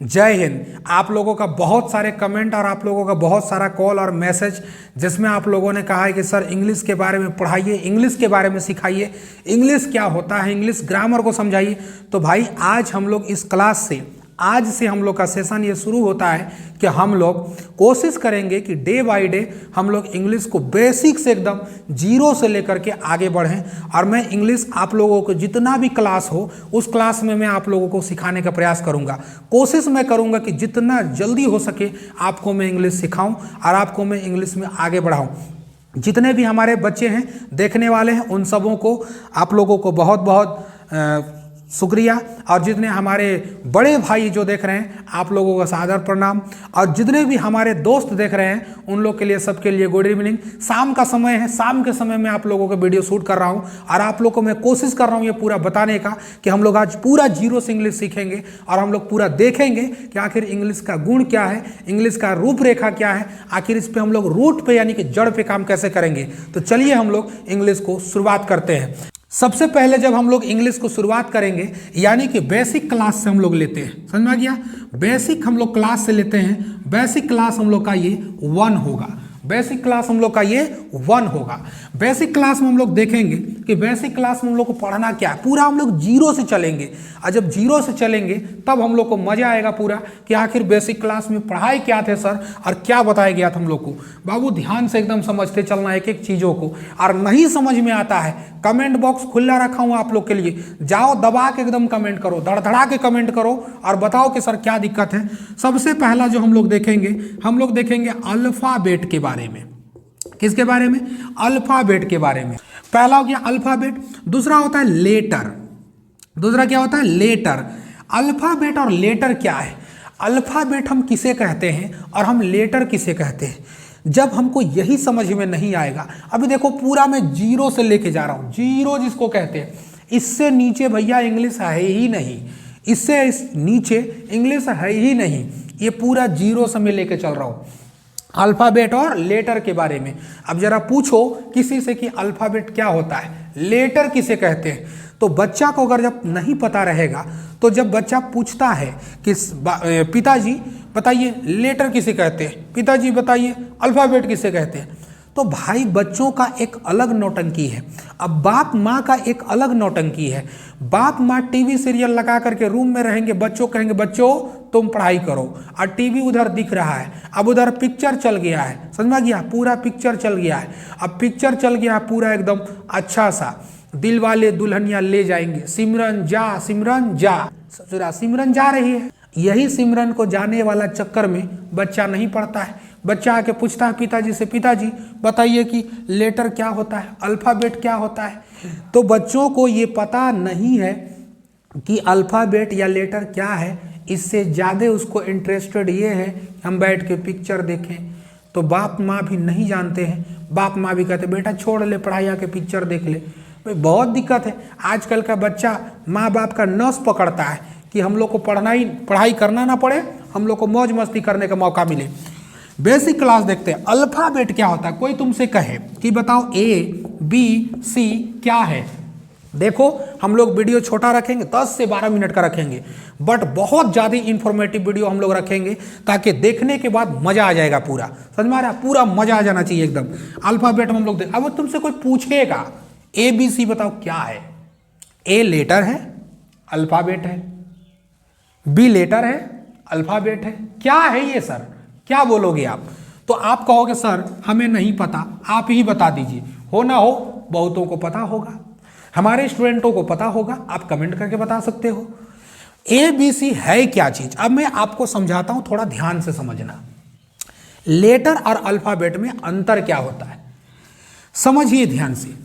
जय हिंद। आप लोगों का बहुत सारे कमेंट और आप लोगों का बहुत सारा कॉल और मैसेज जिसमें आप लोगों ने कहा है कि सर इंग्लिश के बारे में पढ़ाइए, इंग्लिश के बारे में सिखाइए, इंग्लिश क्या होता है, इंग्लिश ग्रामर को समझाइए। तो भाई आज हम लोग इस क्लास से, आज से हम लोग का सेशन ये शुरू होता है कि हम लोग कोशिश करेंगे कि डे बाय डे हम लोग इंग्लिश को बेसिक से एकदम जीरो से लेकर के आगे बढ़ें। और मैं इंग्लिश आप लोगों को जितना भी क्लास हो उस क्लास में मैं आप लोगों को सिखाने का प्रयास करूंगा। कोशिश मैं करूंगा कि जितना जल्दी हो सके आपको मैं इंग्लिश सिखाऊं और आपको मैं इंग्लिश में आगे बढ़ाऊं। जितने भी हमारे बच्चे हैं देखने वाले हैं उन सबों को आप लोगों को बहुत बहुत शुक्रिया। और जितने हमारे बड़े भाई जो देख रहे हैं आप लोगों का सादर प्रणाम। और जितने भी हमारे दोस्त देख रहे हैं उन लोग के लिए, सबके लिए गुड इवनिंग। शाम का समय है, शाम के समय में आप लोगों का वीडियो शूट कर रहा हूं और आप लोगों को मैं कोशिश कर रहा हूं ये पूरा बताने का कि हम लोग आज पूरा जीरो से इंग्लिश सीखेंगे और हम लोग पूरा देखेंगे कि आखिर इंग्लिश का गुण क्या है, इंग्लिश का रूपरेखा क्या है, आखिर इस पर हम लोग रूट पे यानी कि जड़ पे काम कैसे करेंगे। तो चलिए हम लोग इंग्लिश को शुरुआत करते हैं। सबसे पहले जब हम लोग इंग्लिश को शुरुआत करेंगे यानी कि बेसिक क्लास से हम लोग लेते हैं, समझ में आ गया। बेसिक हम लोग क्लास से लेते हैं। बेसिक क्लास हम लोग का ये 1 होगा। बेसिक क्लास हम लोग का ये 1 होगा। बेसिक क्लास में हम लोग देखेंगे कि बेसिक क्लास में हम लोग को पढ़ना क्या है। पूरा हम लोग जीरो से चलेंगे और जब जीरो से चलेंगे तब हम लोग को मजा आएगा पूरा कि आखिर बेसिक क्लास में पढ़ाई क्या थे सर और क्या बताया गया था हम लोग को। बाबू ध्यान से एकदम समझते चलना एक एक चीज़ों को। और नहीं समझ में आता है कमेंट बॉक्स खुला रखा हूँ आप लोग के लिए, जाओ दबा के एकदम कमेंट करो, धड़धड़ा के कमेंट करो और बताओ कि सर क्या दिक्कत है। सबसे पहला जो हम लोग देखेंगे अल्फाबेट के बारे में। किसके बारे में? अल्फाबेट के बारे में। पहला हो गया अल्फाबेट। दूसरा होता है लेटर। दूसरा क्या होता है? लेटर। अल्फाबेट और लेटर क्या है? अल्फाबेट हम किसे कहते हैं और हम लेटर किसे कहते हैं? जब हमको यही समझ में नहीं आएगा, अभी देखो पूरा मैं जीरो से लेके जा रहा हूं, जीरो जिसको कहते हैं, इससे नीचे भैया इंग्लिश है ही नहीं, इससे इस नीचे इंग्लिश है ही नहीं, ये पूरा जीरो से मैं लेके चल रहा हूं अल्फाबेट और लेटर के बारे में। अब जरा पूछो किसी से कि अल्फाबेट क्या होता है, लेटर किसे कहते हैं, तो बच्चा को अगर जब नहीं पता रहेगा तो जब बच्चा पूछता है कि पिताजी बताइए लेटर किसे कहते हैं, पिताजी बताइए अल्फाबेट किसे कहते हैं, तो भाई बच्चों का एक अलग नौटंकी है। अब बाप माँ का एक अलग नौटंकी है। बाप माँ टीवी सीरियल लगा करके रूम में रहेंगे, बच्चों कहेंगे बच्चों तुम पढ़ाई करो, और टीवी उधर दिख रहा है, अब उधर पिक्चर चल गया है, समझ में गया, पूरा पिक्चर चल गया है। अब पिक्चर चल गया पूरा एकदम अच्छा सा, दिल वाले दुल्हनिया ले जाएंगे, सिमरन जा सिमरन जा रही है। यही सिमरन को जाने वाला चक्कर में बच्चा नहीं पढ़ता है। बच्चा आके पूछता है पिताजी से, पिताजी बताइए कि लेटर क्या होता है, अल्फाबेट क्या होता है। तो बच्चों को ये पता नहीं है कि अल्फाबेट या लेटर क्या है। इससे ज़्यादा उसको इंटरेस्टेड ये है कि हम बैठ के पिक्चर देखें। तो बाप माँ भी नहीं जानते हैं, बाप माँ भी कहते बेटा छोड़ ले पढ़ाई, आके पिक्चर देख ले। भाई बहुत दिक्कत है। आजकल का बच्चा माँ बाप का नस पकड़ता है कि हम लोग को पढ़ाई करना ना पड़े, हम लोग को मौज मस्ती करने का मौका मिले। बेसिक क्लास देखते हैं। अल्फाबेट क्या होता है? कोई तुमसे कहे कि बताओ ए बी सी क्या है, देखो हम लोग वीडियो छोटा रखेंगे, 10 से 12 मिनट का रखेंगे, बट बहुत ज़्यादा इंफॉर्मेटिव वीडियो हम लोग रखेंगे ताकि देखने के बाद मजा आ जाएगा पूरा, समझ में आ रहा है, पूरा मजा आ जाना चाहिए एकदम। अल्फाबेट हम लोग अब तुमसे कोई पूछेगा ए बी सी बताओ क्या है, ए लेटर है अल्फाबेट है, बी लेटर है अल्फाबेट है, क्या है ये सर, क्या बोलोगे आप? तो आप कहोगे सर हमें नहीं पता, आप ही बता दीजिए। हो ना हो बहुतों को पता होगा, हमारे स्टूडेंटों को पता होगा, आप कमेंट करके बता सकते हो। ए बी सी है क्या चीज? अब मैं आपको समझाता हूं, थोड़ा ध्यान से समझना। लेटर और अल्फाबेट में अंतर क्या होता है समझिए ध्यान से।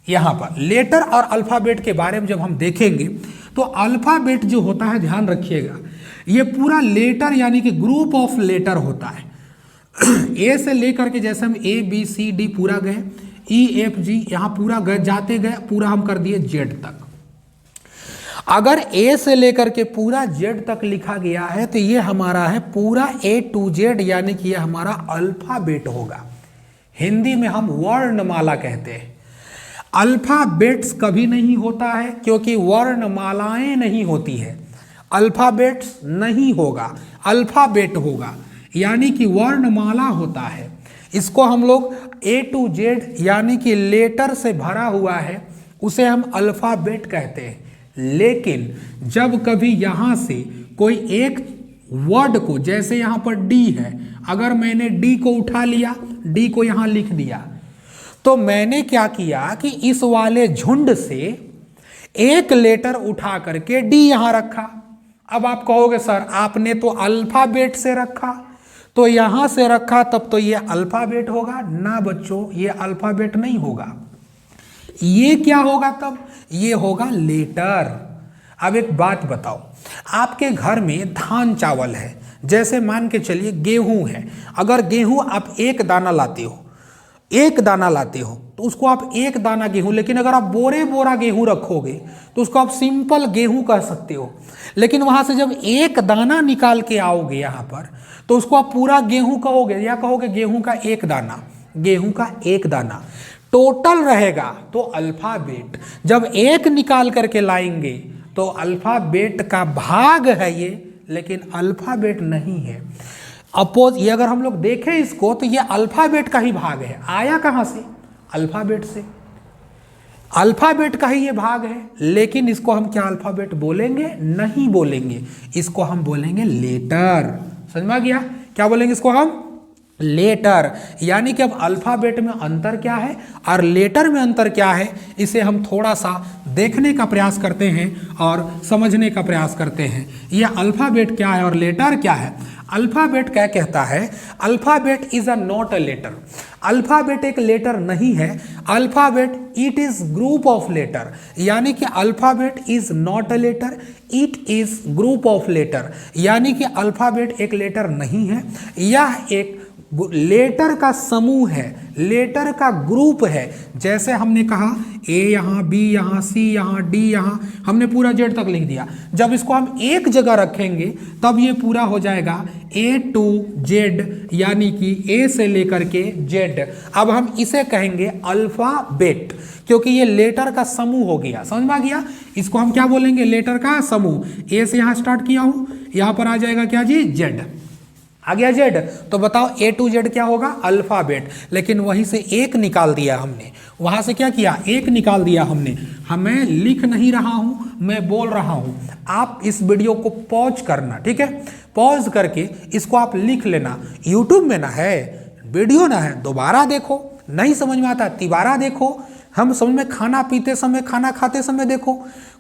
यहां पर लेटर और अल्फाबेट के बारे में जब हम देखेंगे तो अल्फाबेट जो होता है, ध्यान रखिएगा, ये पूरा लेटर यानी कि ग्रुप ऑफ लेटर होता है। ए से लेकर के जैसे हम ए बी सी डी पूरा गए, ई एफ जी यहाँ पूरा गए, जाते गए पूरा हम कर दिए जेड तक। अगर ए से लेकर के पूरा जेड तक लिखा गया है तो ये हमारा है पूरा ए टू जेड, यानी कि ये हमारा अल्फाबेट होगा। हिंदी में हम वर्णमाला कहते हैं। अल्फाबेट्स कभी नहीं होता है क्योंकि वर्णमालाएं नहीं होती है। अल्फाबेट्स नहीं होगा, अल्फाबेट होगा, यानी कि वर्णमाला होता है। इसको हम लोग A to Z यानी कि लेटर से भरा हुआ है, उसे हम अल्फाबेट कहते हैं। लेकिन जब कभी यहाँ से कोई एक वर्ड को, जैसे यहाँ पर डी है, अगर मैंने डी को उठा लिया, डी को यहाँ लिख दिया, तो मैंने क्या किया कि इस वाले झुंड से एक लेटर उठा करके डी यहां रखा। अब आप कहोगे सर आपने तो अल्फाबेट से रखा, तो यहां से रखा तब तो ये अल्फाबेट होगा ना बच्चों, ये अल्फाबेट नहीं होगा। ये क्या होगा तब? ये होगा लेटर। अब एक बात बताओ, आपके घर में धान चावल है, जैसे मान के चलिए गेहूं है। अगर गेहूं आप एक दाना लाते हो, एक दाना लाते हो, तो उसको आप एक दाना गेहूं, लेकिन अगर आप बोरे बोरा गेहूं रखोगे तो उसको आप सिंपल गेहूं कह सकते हो। लेकिन वहां से जब एक दाना निकाल के आओगे यहां पर, तो उसको आप पूरा गेहूं कहोगे, या कहोगे गेहूं का एक दाना, गेहूं का एक दाना टोटल रहेगा तो अल्फाबेट। जब एक निकाल करके लाएंगे तो अल्फाबेट का भाग है ये, लेकिन अल्फाबेट नहीं है। अपोज ये अगर हम लोग देखें इसको, तो ये अल्फाबेट का ही भाग है। आया कहां से? अल्फाबेट से। अल्फाबेट का ही ये भाग है, लेकिन इसको हम क्या अल्फाबेट बोलेंगे? नहीं बोलेंगे, इसको हम बोलेंगे लेटर। समझ में आ गया? क्या बोलेंगे इसको हम? लेटर। यानी कि अब अल्फाबेट में अंतर क्या है और लेटर में अंतर क्या है, इसे हम थोड़ा सा देखने का प्रयास करते हैं और समझने का प्रयास करते हैं। यह अल्फाबेट क्या है और लेटर क्या है। अल्फाबेट क्या कहता है? Alphabet is a not a letter. Alphabet एक लेटर नहीं है। Alphabet it is group of letter, यानी कि alphabet is not a letter, it is group of letter. यानी कि अल्फाबेट एक लेटर नहीं है, यह एक लेटर का समूह है, लेटर का ग्रुप है। जैसे हमने कहा ए यहाँ, बी यहाँ, सी यहाँ, डी यहाँ, हमने पूरा जेड तक लिख दिया। जब इसको हम एक जगह रखेंगे तब ये पूरा हो जाएगा ए टू जेड, यानी कि ए से लेकर के जेड। अब हम इसे कहेंगे अल्फाबेट, क्योंकि ये लेटर का समूह हो गया। समझ में आ गया? इसको हम क्या बोलेंगे? लेटर का समूह। ए से यहाँ स्टार्ट किया हूँ, यहाँ पर आ जाएगा क्या जी? जेड। आ गया जेड। तो बताओ ए टू जेड क्या होगा? अल्फाबेट। लेकिन वहीं से एक निकाल दिया हमने, वहां से क्या किया? एक निकाल दिया हमने। मैं लिख नहीं रहा हूं, मैं बोल रहा हूं। आप इस वीडियो को पॉज करना, ठीक है? पॉज करके इसको आप लिख लेना। यूट्यूब में ना है वीडियो, ना है दोबारा देखो, नहीं समझ में आता तिबारा देखो। हम समझ में खाना पीते समय, खाना खाते समय देखो,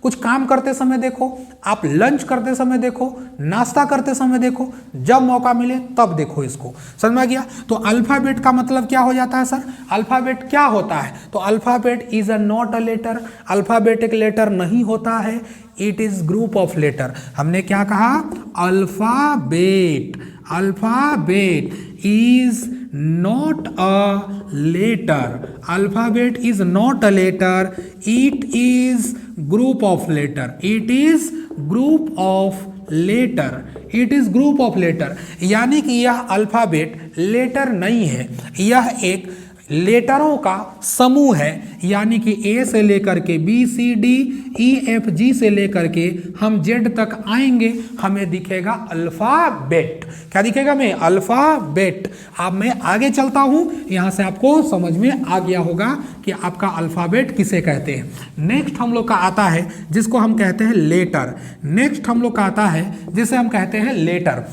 कुछ काम करते समय देखो, आप लंच करते समय देखो, नाश्ता करते समय देखो, जब मौका मिले तब देखो इसको। समझ में आ गया? तो अल्फाबेट का मतलब क्या हो जाता है सर? अल्फाबेट क्या होता है? तो alphabet is a not a letter. Alphabet एक लेटर नहीं होता है, it is group of letter. हमने क्या कहा? Alphabet. Alphabet is not a letter. Alphabet is not a letter. It is group of letter. It is group of letter. It is group of letter. यानी कि यह alphabet letter नहीं है, यह एक लेटरों का समूह है। यानी कि ए से लेकर के B C D E F G से लेकर के हम जेड तक आएंगे, हमें दिखेगा अल्फाबेट। क्या दिखेगा? में अल्फाबेट। अब मैं आगे चलता हूं, यहां से आपको समझ में आ गया होगा कि आपका अल्फाबेट किसे कहते हैं। नेक्स्ट हम लोग का आता है जिसको हम कहते हैं लेटर। नेक्स्ट हम लोग का आता है जिसे हम कहते हैं लेटर।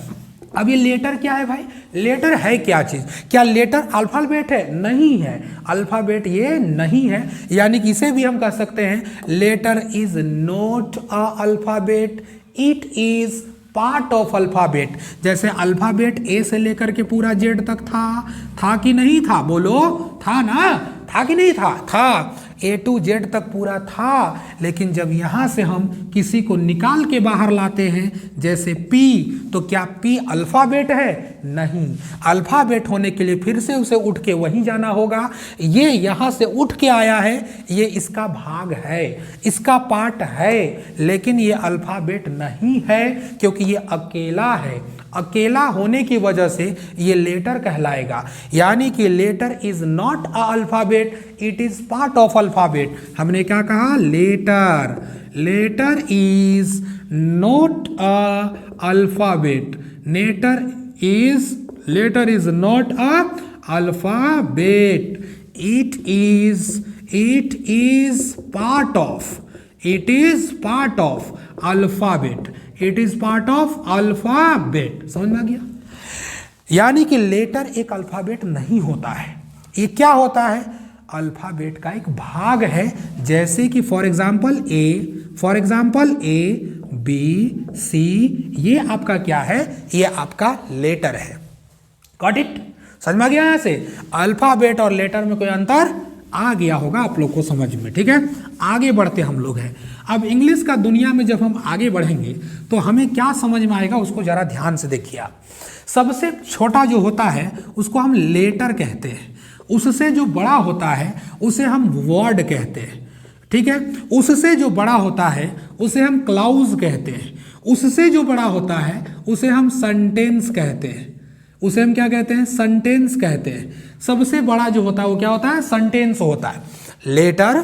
अब ये लेटर क्या है भाई? लेटर है क्या चीज? क्या लेटर अल्फाबेट है? नहीं है, अल्फाबेट ये नहीं है। यानी कि इसे भी हम कह सकते हैं letter is not a alphabet, it is part of alphabet. जैसे अल्फाबेट ए से लेकर के पूरा जेड तक था कि नहीं था? बोलो, था ना? था कि नहीं था? था। ए टू जेड तक पूरा था। लेकिन जब यहाँ से हम किसी को निकाल के बाहर लाते हैं, जैसे पी, तो क्या पी अल्फाबेट है? नहीं। अल्फाबेट होने के लिए फिर से उसे उठ के वहीं जाना होगा। ये यहाँ से उठ के आया है, ये इसका भाग है, इसका पार्ट है, लेकिन ये अल्फाबेट नहीं है, क्योंकि ये अकेला है। अकेला होने की वजह से ये लेटर कहलाएगा। यानी कि letter is not a alphabet, it is part of alphabet. हमने क्या कहा? Letter. Letter is not a alphabet, letter is not a alphabet, it is part of alphabet, it is part of alphabet. समझ में आ गया? यानी कि letter एक alphabet नहीं होता है, ये क्या होता है? अल्फाबेट का एक भाग है। जैसे कि for example A B C, ये आपका क्या है? ये आपका लेटर है। Got it? समझ में आ गया? यहां से अल्फाबेट और लेटर में कोई अंतर आ गया होगा आप लोग को समझ में। ठीक है, आगे बढ़ते हम लोग हैं। अब इंग्लिश का दुनिया में जब हम आगे बढ़ेंगे तो हमें क्या समझ में आएगा, उसको जरा ध्यान से देखिए आप। सबसे छोटा जो होता है उसको हम लेटर कहते हैं, उससे जो बड़ा होता है उसे हम वर्ड कहते हैं। ठीक है, उससे जो बड़ा होता है उसे हम क्लाउज कहते हैं, उससे जो बड़ा होता है उसे हम सेंटेंस कहते हैं, उसे हम क्या कहते हैं? सेंटेंस कहते हैं। सबसे बड़ा जो होता है वो क्या होता है? सेंटेंस होता है। Letter,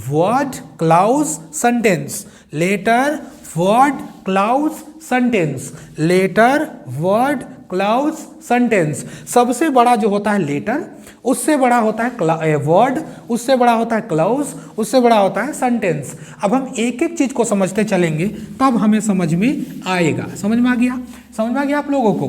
word, clause, sentence, letter, word, clause, sentence, letter, word, clause, sentence. सबसे बड़ा जो होता है लेटर, उससे बड़ा होता है वर्ड, उससे बड़ा होता है क्लाउज, उससे बड़ा होता है सेंटेंस। अब हम एक एक चीज को समझते चलेंगे तब हमें समझ में आएगा। समझ में आ गया? समझ में आ गया आप लोगों को?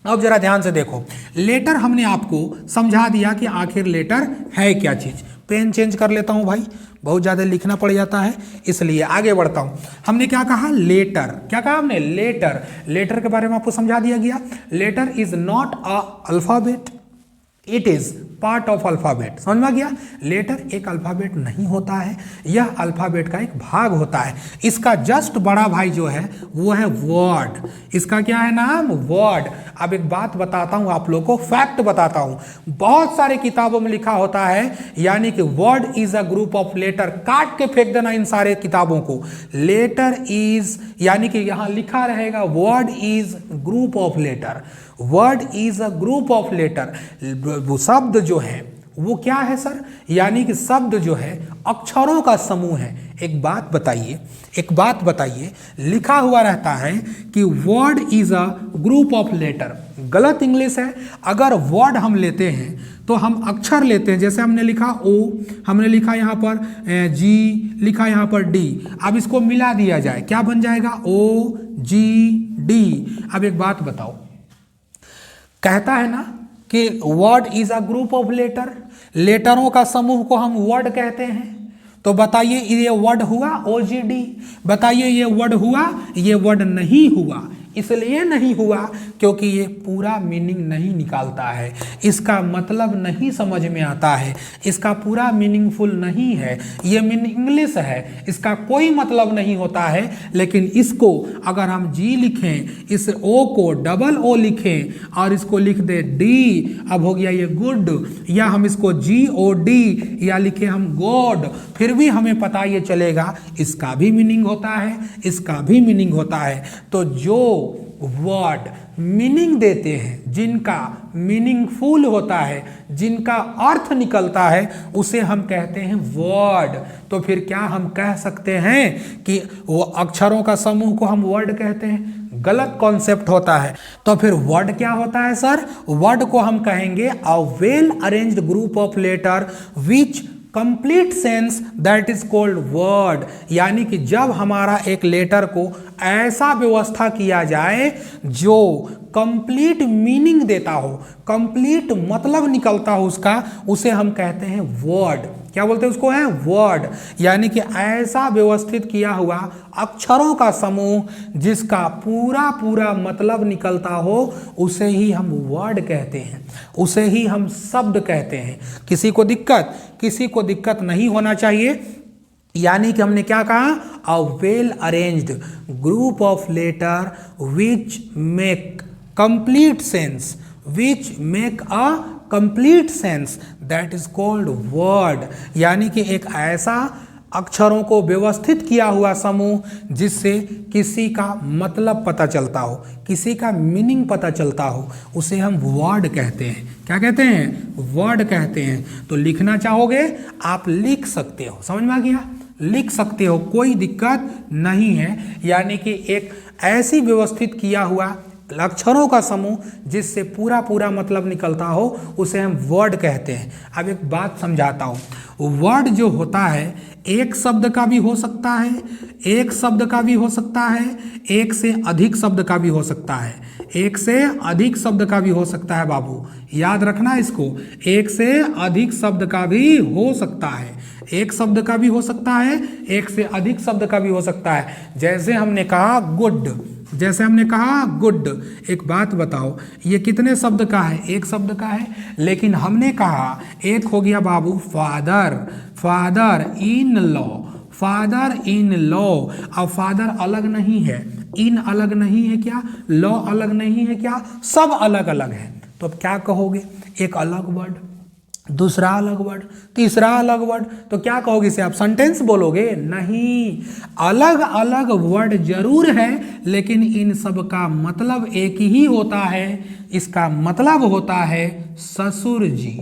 अब जरा ध्यान से देखो, लेटर हमने आपको समझा दिया कि आखिर लेटर है क्या चीज। पेन चेंज कर लेता हूं भाई, बहुत ज़्यादा लिखना पड़ जाता है, इसलिए आगे बढ़ता हूं। हमने क्या कहा? लेटर। क्या कहा हमने? लेटर। लेटर के बारे में आपको समझा दिया गया। Letter is not a alphabet, it is part of alphabet. समझ में आ गया? लेटर एक अल्फाबेट नहीं होता है, यह अल्फाबेट का एक भाग होता है। इसका जस्ट बड़ा भाई जो है वो है वर्ड। इसका क्या है नाम? वर्ड। अब एक बात बताता हूं आप लोगों को, फैक्ट बताता हूं, बहुत सारे किताबों में लिखा होता है यानी कि word is a group of letter. काट के फेंक देना इन सारे किताबों को। लेटर इज यानी कि यहां लिखा रहेगा word is group of letter, word is a group of letter. वो शब्द जो है वो क्या है सर? यानी कि शब्द जो है अक्षरों का समूह है। एक बात बताइए, लिखा हुआ रहता है कि word is a group of letter, गलत इंग्लिश है। अगर वर्ड हम लेते हैं तो हम अक्षर लेते हैं, जैसे हमने लिखा ओ, हमने लिखा यहाँ पर जी, लिखा यहाँ पर डी। अब इसको मिला दिया जाए, क्या बन जाएगा? O G D. अब एक बात बताओ, कहता है ना कि word is a group of letter, लेटरों का समूह को हम वर्ड कहते हैं। तो बताइए ये वर्ड हुआ ओजीडी? बताइए ये वर्ड हुआ? ये वर्ड नहीं हुआ। इसलिए नहीं हुआ क्योंकि ये पूरा मीनिंग नहीं निकालता है, इसका मतलब नहीं समझ में आता है, इसका पूरा मीनिंगफुल नहीं है। ये मीनिंगलेस है, इसका कोई मतलब नहीं होता है। लेकिन इसको अगर हम जी लिखें, इस ओ को डबल ओ लिखें और इसको लिख दे डी, अब हो गया ये गुड। या हम इसको जी ओ डी या लिखे हम गॉड, फिर भी हमें पता ये चलेगा इसका भी मीनिंग होता है, इसका भी मीनिंग होता है। तो जो वर्ड मीनिंग देते हैं, जिनका मीनिंगफुल होता है, जिनका अर्थ निकलता है, उसे हम कहते हैं वर्ड। तो फिर क्या हम कह सकते हैं कि वो अक्षरों का समूह को हम वर्ड कहते हैं? गलत कॉन्सेप्ट होता है। तो फिर वर्ड क्या होता है सर? वर्ड को हम कहेंगे a well arranged group of letter which complete sense that is called word. यानी कि जब हमारा एक लेटर को ऐसा व्यवस्था किया जाए जो कंप्लीट मीनिंग देता हो, कंप्लीट मतलब निकलता हो उसका, उसे हम कहते हैं वर्ड। क्या बोलते हैं उसको? है वर्ड। यानी कि ऐसा व्यवस्थित किया हुआ अक्षरों का समूह जिसका पूरा पूरा मतलब निकलता हो, उसे ही हम वर्ड कहते हैं, उसे ही हम शब्द कहते हैं। किसी को दिक्कत नहीं होना चाहिए। यानी कि हमने क्या कहा? A well arranged group of letter which make complete sense, which make a complete sense that is called word. यानी कि एक ऐसा अक्षरों को व्यवस्थित किया हुआ समूह जिससे किसी का मतलब पता चलता हो, किसी का मीनिंग पता चलता हो, उसे हम वर्ड कहते हैं। क्या कहते हैं? वर्ड कहते हैं। तो लिखना चाहोगे आप लिख सकते हो। समझ में आ गया? लिख सकते हो, कोई दिक्कत नहीं है। यानी कि एक ऐसी व्यवस्थित किया हुआ अक्षरों का समूह जिससे पूरा पूरा मतलब निकलता हो उसे हम वर्ड कहते हैं। अब एक बात समझाता हूँ, वर्ड जो होता है एक शब्द का भी हो सकता है, एक शब्द का भी हो सकता है, एक से अधिक शब्द का भी हो सकता है, एक से अधिक शब्द का भी हो सकता है बाबू, याद रखना इसको, एक से अधिक शब्द का भी हो सकता है, एक शब्द का भी हो सकता है, एक से अधिक शब्द का भी हो सकता है। जैसे हमने कहा गुड, जैसे हमने कहा गुड, एक बात बताओ ये कितने शब्द का है? एक शब्द का है। लेकिन हमने कहा एक हो गया बाबू father, father in law, father in law. अब फादर अलग नहीं है, इन अलग नहीं है क्या, लॉ अलग नहीं है क्या, सब अलग अलग है। तो अब क्या कहोगे? एक अलग वर्ड, दूसरा अलग वर्ड, तीसरा अलग वर्ड, तो क्या कहोगे इसे आप? सेंटेंस बोलोगे? नहीं, अलग अलग वर्ड जरूर है लेकिन इन सब का मतलब एक ही होता है। इसका मतलब होता है ससुर जी।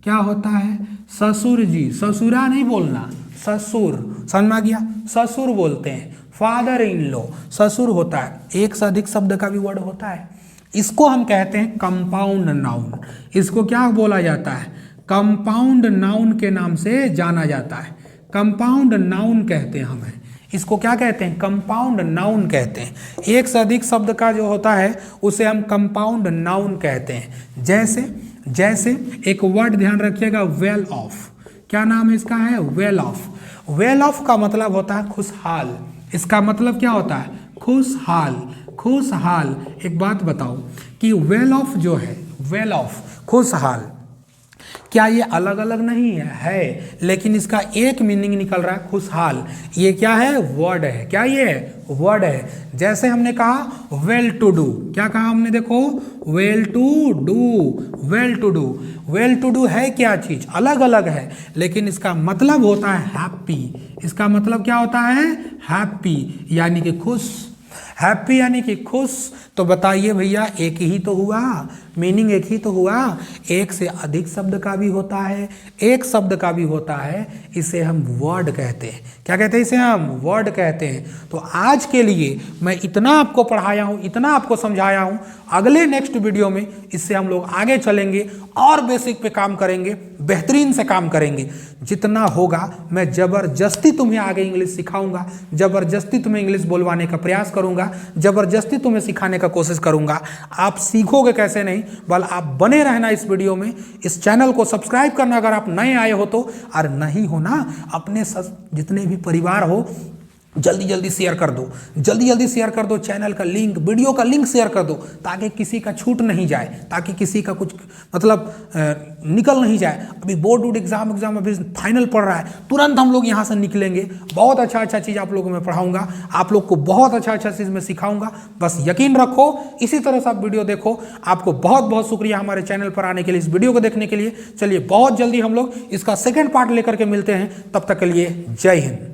क्या होता है? ससुर जी। ससुरा नहीं बोलना, ससुर, समझ में आ गया? ससुर बोलते हैं, फादर इन लॉ ससुर होता है। एक से अधिक शब्द का भी वर्ड होता है। इसको हम कहते हैं कंपाउंड नाउन। इसको क्या बोला जाता है? कंपाउंड नाउन के नाम से जाना जाता है। कंपाउंड नाउन कहते हैं हमें, इसको क्या कहते हैं? कंपाउंड नाउन कहते हैं। एक से अधिक शब्द का जो होता है उसे हम कंपाउंड नाउन कहते हैं। जैसे जैसे एक वर्ड ध्यान रखिएगा, वेल ऑफ। क्या नाम है इसका? है वेल ऑफ। वेल ऑफ का मतलब होता है खुशहाल। इसका मतलब क्या होता है? खुशहाल, खुशहाल। एक बात बताओ कि वेल ऑफ जो है, वेल ऑफ, खुशहाल, क्या ये अलग अलग नहीं है? लेकिन इसका एक मीनिंग निकल रहा है खुशहाल। ये क्या है? वर्ड है। क्या ये है? वर्ड है। जैसे हमने कहा वेल टू डू, क्या कहा हमने? देखो, well to do, well to do. Well to do है क्या चीज? अलग अलग है, लेकिन इसका मतलब होता है हैप्पी। इसका मतलब क्या होता है? हैप्पी, यानी कि खुश। हैप्पी यानी कि खुश। तो बताइए भैया, एक ही तो हुआ, मीनिंग एक ही तो हुआ। एक से अधिक शब्द का भी होता है, एक शब्द का भी होता है, इसे हम वर्ड कहते हैं। क्या कहते हैं? इसे हम वर्ड कहते हैं। तो आज के लिए मैं इतना आपको पढ़ाया हूँ, इतना आपको समझाया हूँ। अगले नेक्स्ट वीडियो में इससे हम लोग आगे चलेंगे और बेसिक पे काम करेंगे, बेहतरीन से काम करेंगे। जितना होगा मैं ज़बरदस्ती तुम्हें आगे इंग्लिश सिखाऊंगा, ज़बरदस्ती तुम्हें इंग्लिश बोलवाने का प्रयास करूंगा, ज़बरदस्ती तुम्हें सिखाने का कोशिश करूंगा। आप सीखोगे कैसे नहीं, बल आप बने रहना इस वीडियो में। इस चैनल को सब्सक्राइब करना अगर आप नए आए हो तो, और नहीं हो ना, अपने जितने भी परिवार हो जल्दी जल्दी शेयर कर दो, जल्दी जल्दी शेयर कर दो। चैनल का लिंक, वीडियो का लिंक शेयर कर दो, ताकि किसी का छूट नहीं जाए, ताकि किसी का कुछ मतलब निकल नहीं जाए। अभी बोर्ड एग्जाम अभी फाइनल पड़ रहा है, तुरंत हम लोग यहाँ से निकलेंगे। बहुत अच्छा अच्छा चीज़ आप लोगों को मैं पढ़ाऊंगा, आप लोग को बहुत अच्छा अच्छा चीज़ मैं सिखाऊंगा। बस यकीन रखो, इसी तरह से आप वीडियो देखो। आपको बहुत बहुत शुक्रिया हमारे चैनल पर आने के लिए, इस वीडियो को देखने के लिए। चलिए बहुत जल्दी हम लोग इसका सेकेंड पार्ट लेकर के मिलते हैं। तब तक के लिए जय हिंद।